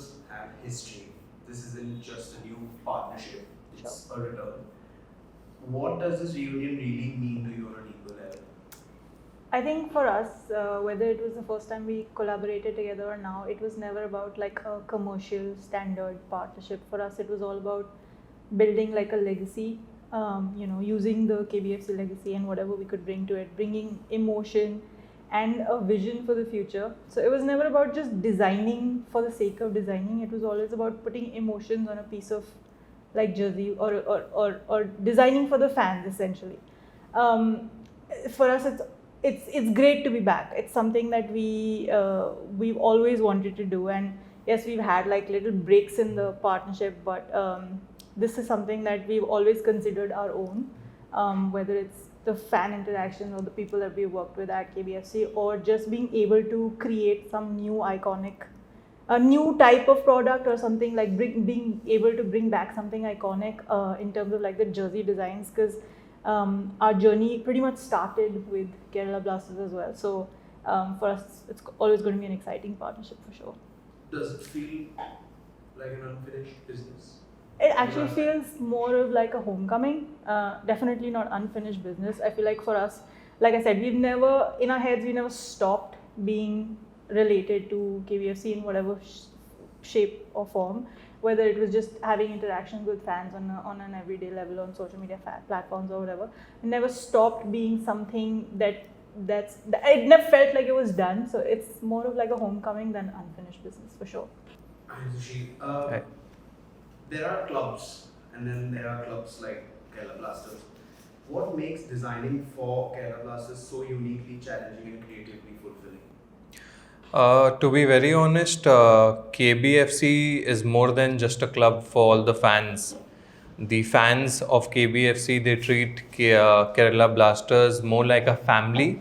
clubs have history. This isn't just a new partnership, it's a return. What does this reunion really mean to you on a deeper level? I think for us, whether it was the first time we collaborated together or now, it was never about like a commercial standard partnership. For us, it was all about building like a legacy, using the KBFC legacy and whatever we could bring to it, bringing emotion and a vision for the future. So it was never about just designing for the sake of designing. It was always about putting emotions on a piece of like jersey or designing for the fans essentially. For us, it's great to be back. It's something that we've always wanted to do, and yes, we've had like little breaks in the partnership, but this is something that we've always considered our own, whether it's the fan interaction or the people that we worked with at KBFC, or just being able to create some new iconic, a new type of product or something like being able to bring back something iconic in terms of like the jersey designs, because our journey pretty much started with Kerala Blasters as well. So for us, it's always going to be an exciting partnership for sure. Does it feel like an unfinished business? It actually feels more of like a homecoming, definitely not unfinished business. I feel like for us, like I said, we've never, in our heads, we never stopped being related to KBFC in whatever shape or form, whether it was just having interactions with fans on an everyday level on social media platforms or whatever. It never stopped being something it never felt like it was done. So it's more of like a homecoming than unfinished business for sure. Hi. There are clubs, and then there are clubs like Kerala Blasters. What makes designing for Kerala Blasters so uniquely challenging and creatively fulfilling? To be very honest, KBFC is more than just a club for all the fans. The fans of KBFC, they treat Kerala Blasters more like a family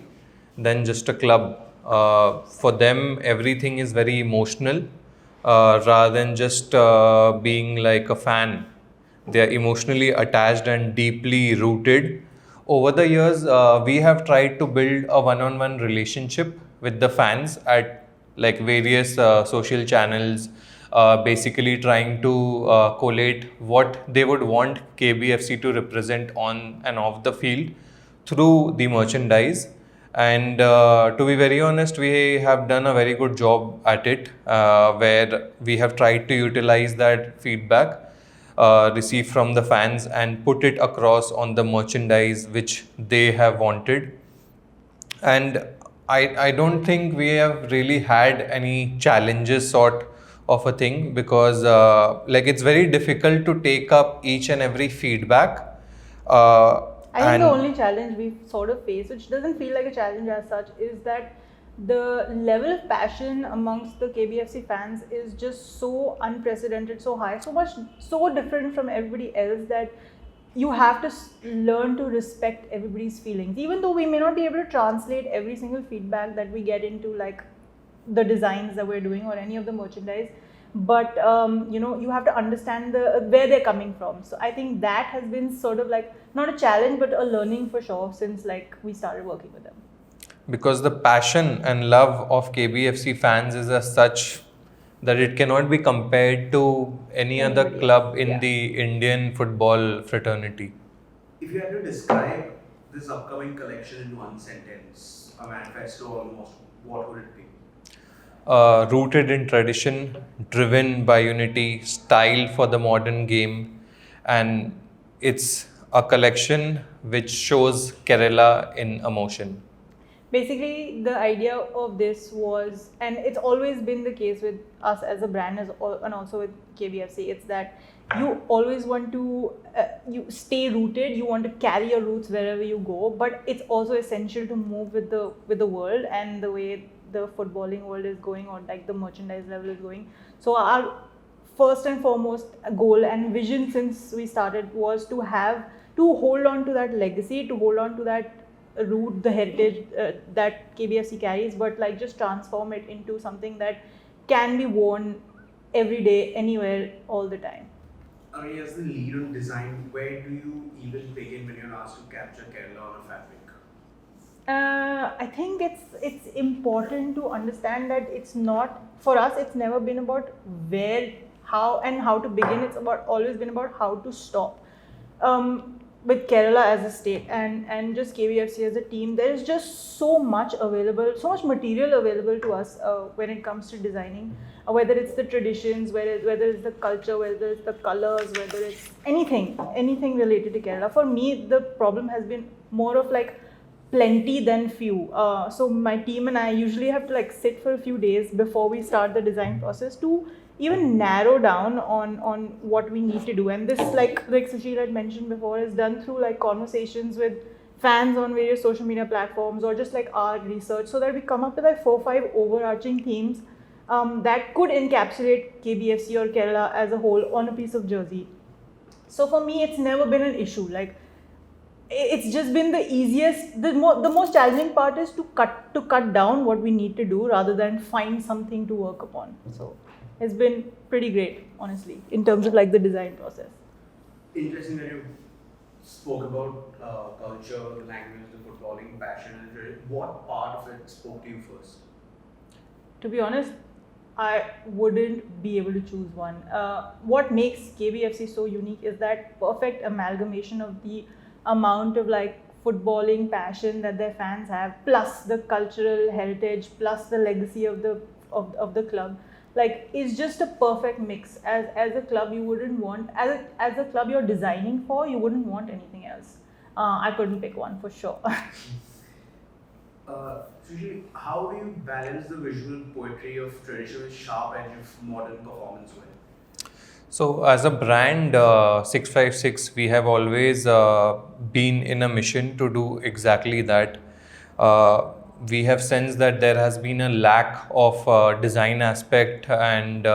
than just a club. For them, everything is very emotional rather than just being like a fan. They are emotionally attached and deeply rooted. Over the years, we have tried to build a one-on-one relationship with the fans at like various social channels, basically trying to collate what they would want KBFC to represent on and off the field through the merchandise. And to be very honest, we have done a very good job at it, where we have tried to utilize that feedback received from the fans and put it across on the merchandise which they have wanted. And I don't think we have really had any challenges sort of a thing, because like it's very difficult to take up each and every feedback. I think the only challenge we've sort of faced, which doesn't feel like a challenge as such, is that the level of passion amongst the KBFC fans is just so unprecedented, so high, so different from everybody else, that you have to learn to respect everybody's feelings. Even though we may not be able to translate every single feedback that we get into like the designs that we're doing or any of the merchandise, but you have to understand where they're coming from. So I think that has been sort of like not a challenge but a learning for sure since like we started working with them. Because the passion and love of KBFC fans is as such that it cannot be compared to any other club in the Indian football fraternity. If you had to describe this upcoming collection in one sentence, a manifesto almost, what would it be? Rooted in tradition, driven by unity, style for the modern game, and it's a collection which shows Kerala in emotion. Basically, the idea of this was, and it's always been the case with us as a brand and also with KBFC, it's that you always want to you stay rooted, you want to carry your roots wherever you go, but it's also essential to move with the world and the way the footballing world is going, or like the merchandise level is going. So our first and foremost goal and vision since we started was to hold on to that legacy, to hold on to that root, the heritage that KBFC carries, but like just transform it into something that can be worn every day, anywhere, all the time. As the lead on design, where do you even begin when you're asked to capture Kerala on a fabric? I think it's important to understand that it's not for us. It's never been about where, how to begin. It's always been about how to stop. With Kerala as a state and just KBFC as a team, there is just so much available, so much material available to us when it comes to designing. Whether it's the traditions, whether it's the culture, whether it's the colors, whether it's anything related to Kerala. For me, the problem has been more of like plenty than few. So my team and I usually have to like sit for a few days before we start the design process to even narrow down on what we need to do. And this, like Sushil had mentioned before, is done through like conversations with fans on various social media platforms, or just like our research, so that we come up with like 4-5 overarching themes that could encapsulate KBFC or Kerala as a whole on a piece of jersey. So for me, it's never been an issue. Like, it's just been the easiest. The most challenging part is to cut down what we need to do rather than find something to work upon. So it's been pretty great, honestly, in terms of like the design process. Interesting that you spoke about culture, the language, the footballing passion, and what part of it spoke to you first? To be honest, I wouldn't be able to choose one. What makes KBFC so unique is that perfect amalgamation of the amount of like footballing passion that their fans have, plus the cultural heritage, plus the legacy of the club. Like, it's just a perfect mix. As a club, you wouldn't want, as a club you're designing for, you wouldn't want anything else. I couldn't pick one for sure. Sushil, how do you balance the visual poetry of tradition with sharp edge of modern performance wear? So, as a brand, 656, we have always been in a mission to do exactly that. We have sensed that there has been a lack of design aspect and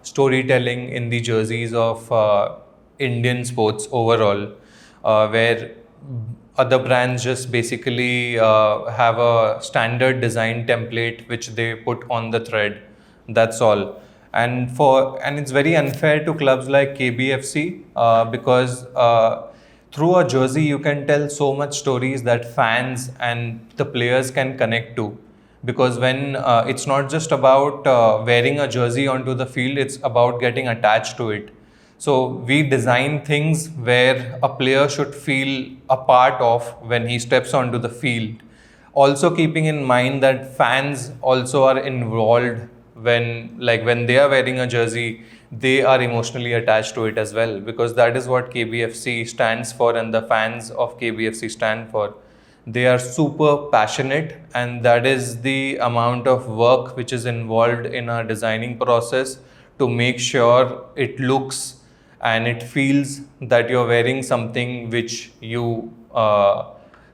storytelling in the jerseys of Indian sports overall, where other brands just basically have a standard design template which they put on the thread. That's all. And it's very unfair to clubs like KBFC because through a jersey you can tell so much stories that fans and the players can connect to. Because when it's not just about wearing a jersey onto the field, it's about getting attached to it. So we design things where a player should feel a part of when he steps onto the field. Also keeping in mind that fans also are involved when they are wearing a jersey, they are emotionally attached to it as well, because that is what KBFC stands for and the fans of KBFC stand for. They are super passionate, and that is the amount of work which is involved in our designing process to make sure it looks and it feels that you're wearing something which you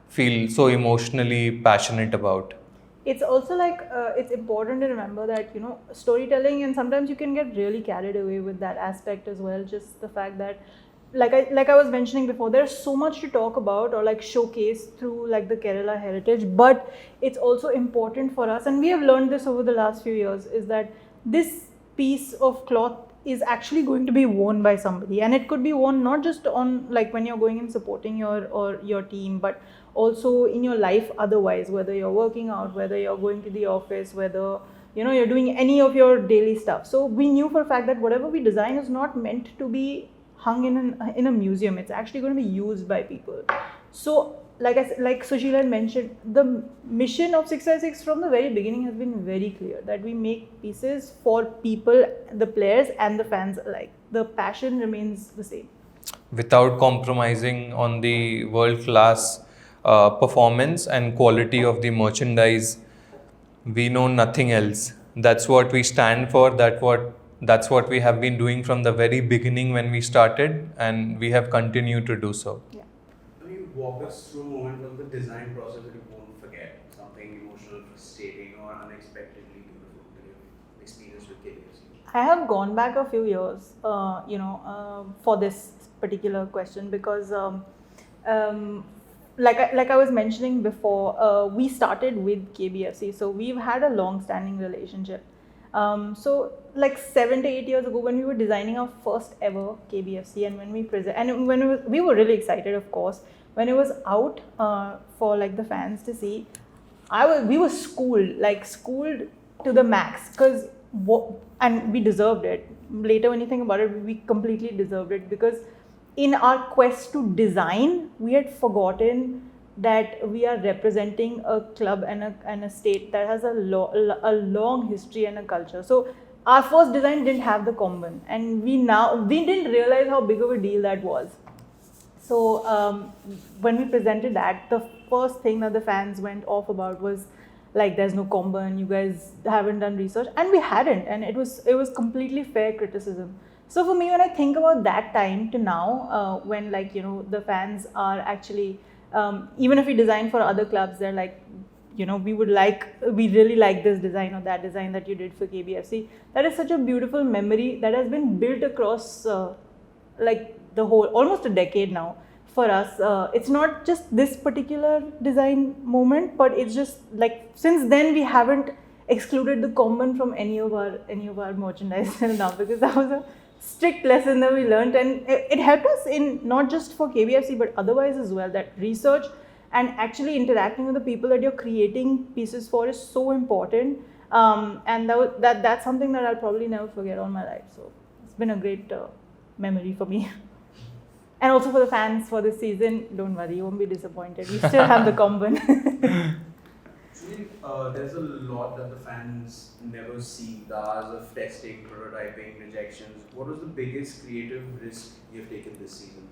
feel so emotionally passionate about. It's also like it's important to remember that, you know, storytelling, and sometimes you can get really carried away with that aspect as well. Just the fact that, like I was mentioning before, there's so much to talk about or like showcase through like the Kerala heritage, but it's also important for us, and we have learned this over the last few years, is that this piece of cloth is actually going to be worn by somebody, and it could be worn not just on like when you're going and supporting your team, but also in your life otherwise, whether you're working out, whether you're going to the office, whether, you know, you're doing any of your daily stuff. So we knew for a fact that whatever we design is not meant to be hung in a museum. It's actually going to be used by people. So like Sushil had mentioned, the mission of 6i6 from the very beginning has been very clear, that we make pieces for people, the players and the fans alike. The passion remains the same. Without compromising on the world-class performance and quality of the merchandise, we know nothing else. That's what we stand for. That's what we have been doing from the very beginning when we started, and we have continued to do so. Yeah. Can you walk us through a moment of the design process that you won't forget? Something emotional, frustrating, or unexpectedly beautiful that you've experienced with KBFC? I have gone back a few years, for this particular question, because like I was mentioning before, we started with KBFC, so we've had a long-standing relationship. So like 7 to 8 years ago, when we were designing our first ever KBFC, and when we were really excited, of course, when it was out for like the fans to see, we were schooled to the max, because and we deserved it. Later, when you think about it, we completely deserved it, because in our quest to design, we had forgotten that we are representing a club and a state that has a long history and a culture. So our first design didn't have the common, and we didn't realize how big of a deal that was. So when we presented that, the first thing that the fans went off about was like, there's no common, you guys haven't done research, and we hadn't, and it was completely fair criticism. So for me, when I think about that time to now, when like, you know, the fans are actually, even if we design for other clubs, they're like, you know, we really like this design or that design that you did for KBFC. That is such a beautiful memory that has been built across like the whole, almost a decade now for us. It's not just this particular design moment, but it's just like, since then we haven't excluded the common from any of our merchandise till now, because that was a strict lesson that we learned, and it helped us in not just for KBFC but otherwise as well. That research and actually interacting with the people that you're creating pieces for is so important, and that's something that I'll probably never forget all my life. So it's been a great memory for me. And also for the fans for this season, don't worry, you won't be disappointed. We still have the common. Actually, there's a lot that the fans never see. The hours of testing, prototyping, rejections. What was the biggest creative risk you've taken this season?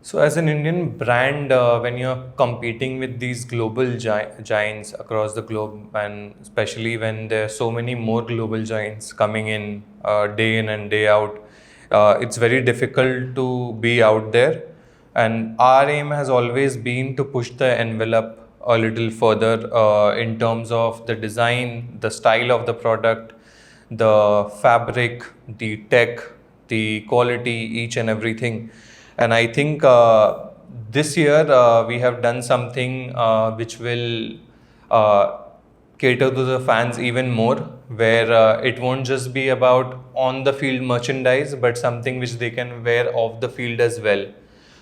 So, as an Indian brand, when you're competing with these global giants across the globe, and especially when there are so many more global giants coming in day in and day out, it's very difficult to be out there. And our aim has always been to push the envelope a little further in terms of the design, the style of the product, the fabric, the tech, the quality, each and everything. And I think this year we have done something which will cater to the fans even more, where it won't just be about on the field merchandise, but something which they can wear off the field as well.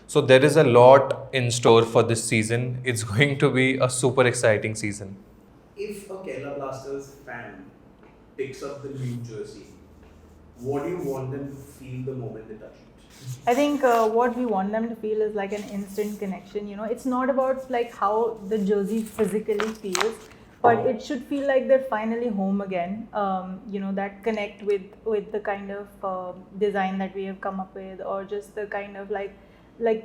So there is a lot in store for this season. It's going to be a super exciting season. If a Kerala Blasters fan picks up the new jersey, what do you want them to feel the moment they touch it? I think what we want them to feel is like an instant connection. You know, it's not about like how the jersey physically feels, but it should feel like they're finally home again. You know, that connect with the kind of design that we have come up with, or just the kind of like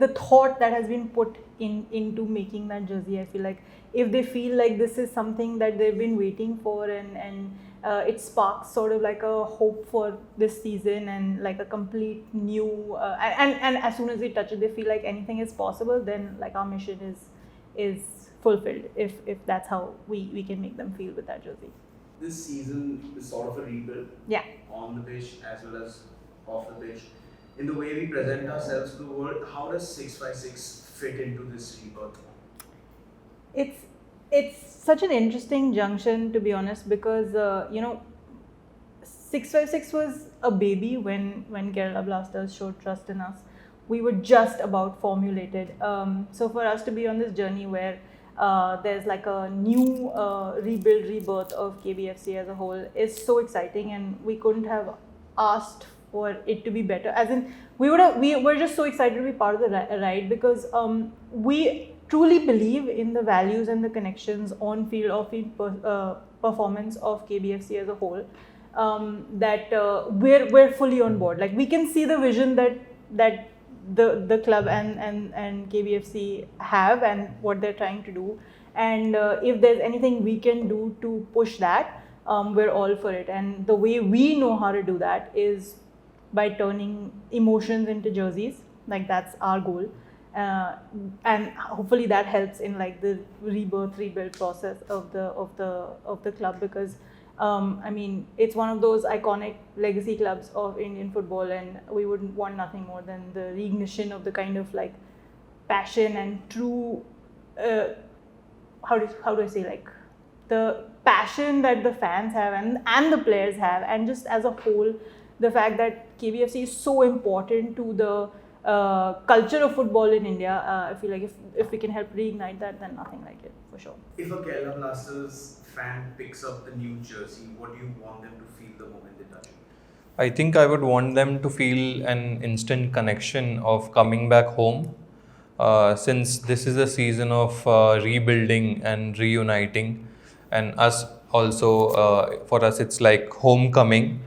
the thought that has been put into making that jersey. I feel like if they feel like this is something that they've been waiting for, and it sparks sort of like a hope for this season, and like a complete new and as soon as they touch it, they feel like anything is possible, then like our mission is fulfilled, if that's how we can make them feel with that jersey. This season is sort of a rebuild. Yeah. On the pitch as well as off the pitch. In the way we present ourselves to the world, how does 6x6 fit into this rebirth? It's such an interesting junction, to be honest, because you know, 6x6 was a baby when Kerala Blasters showed trust in us. We were just about formulated. So for us to be on this journey where there's like a new rebirth of KBFC as a whole is so exciting, and we couldn't have asked for it to be better. As in, we were just so excited to be part of the ride, because we truly believe in the values and the connections on field, off field performance of KBFC as a whole. That we're fully on board. Like, we can see the vision that the club and KBFC have, and what they're trying to do. And if there's anything we can do to push that, we're all for it. And the way we know how to do that is by turning emotions into jerseys. Like, that's our goal. And hopefully that helps in like the rebuild process of the club, because I mean, it's one of those iconic legacy clubs of Indian football, and we would want nothing more than the reignition of the kind of like passion and true how do I say, like the passion that the fans have and the players have, and just as a whole, the fact that KBFC is so important to the culture of football in India. I feel like if we can help reignite that, then nothing like it, for sure. If a Kerala Blasters fan picks up the new jersey, what do you want them to feel the moment they touch it? I think I would want them to feel an instant connection of coming back home. Since this is a season of rebuilding and reuniting, and us also, for us, it's like homecoming.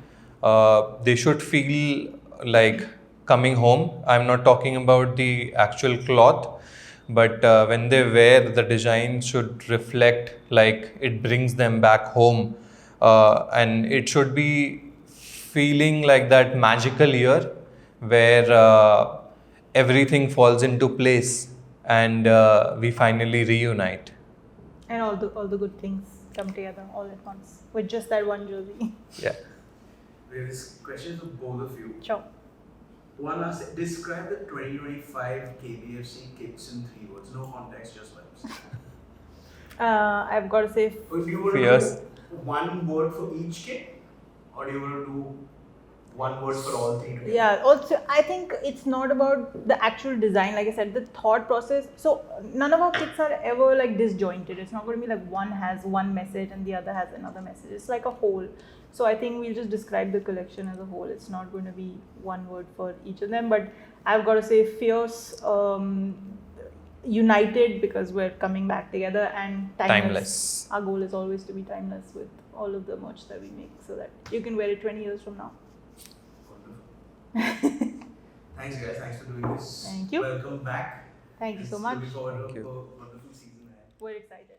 They should feel like coming home. I'm not talking about the actual cloth, but when they wear, the design should reflect like it brings them back home, and it should be feeling like that magical year where everything falls into place and we finally reunite. And all the good things come together all at once with just that one jersey. Yeah. We have this question for both of you. Sure. One asks, describe the 2025 KBFC kits in 3 words. No context, just vibes. I've got to say, If you were Fierce. to do one word for each kit, or do you want to do one word for all 3 together? yeah, also I think it's not about the actual design, like I said, the thought process. So none of our kits are ever like disjointed. It's not going to be like one has one message and the other has another message. It's like a whole. So I think we'll just describe the collection as a whole. It's not going to be one word for each of them, but I've got to say fierce, united, because we're coming back together, and timeless. Our goal is always to be timeless with all of the merch that we make, so that you can wear it 20 years from now. Wonderful. Thanks guys, thanks for doing this. Thank you. Welcome back. Thank you so much. Looking forward Thank to you. a wonderful season ahead. We're excited.